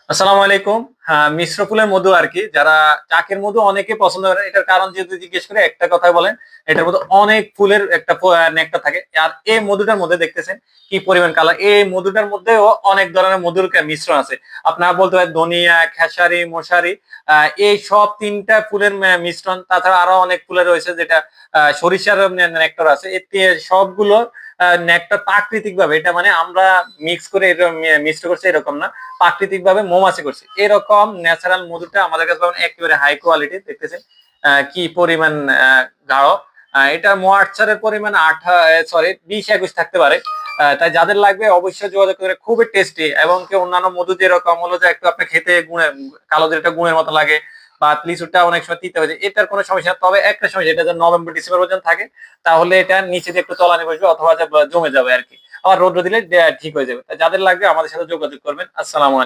আসসালামু আলাইকুম। হ্যাঁ, মিশ্র ফুলের মধু আরকি। যারা চাকের মধু অনেকে পছন্দ করেন। এটার কারণ যদি জিজ্ঞেস করি একটা কথাই বলেন, এটার মধ্যে অনেক ফুলের একটা নেকটার থাকে। আর এই মধুটার মধ্যে দেখতেছেন কি পরিমাণ কালার। এই মধুটার মধ্যেও অনেক ধরনের মধুর মিশ্রণ আছে। আপনারা বলতে পারেন ধনিয়া, খেসারি, মশারি এই সব ৩ টা ফুলের মিশ্রণ। তাছাড়া আরো অনেক ফুলের রয়েছে যেটা সরিষার নেক্টার আছে। সবগুলো নেকটার প্রাকৃতিকভাবে এটা মানে আমরা মিক্স করে এরকম মিক্সড করছি এরকম না। প্রাকৃতিকভাবে মৌমাছি করছে এরকম ন্যাচারাল মধুটা আমাদের কাছে পাবেন একেবারে হাই কোয়ালিটি। দেখতেছেন কি পরিমাণ গাঢ়। এটা মোয়াটসারের পরিমাণ 20-21 থাকতে পারে। তাই যাদের লাগবে অবশ্যই যোগাযোগ করে। খুবই টেস্টি এবং কি অন্যান্য মধু যেরকম হলো যে একটু আপনি খেতে কালো যেটা গুড়ের মতো লাগে বা লিচুটা অনেক সময় তিতে হয়ে যায়, এটার কোনো সমস্যা না। তবে একটা সমস্যা, এটা নভেম্বর ডিসেম্বর পর্যন্ত থাকে, তাহলে এটা নিচে দিয়ে একটু তলানি বসবে অথবা জমে যাবে আর কি। আবার রোদ্র দিলে ঠিক হয়ে যাবে। যাদের লাগবে আমাদের সাথে যোগাযোগ করবেন। আসসালামু আলাইকুম।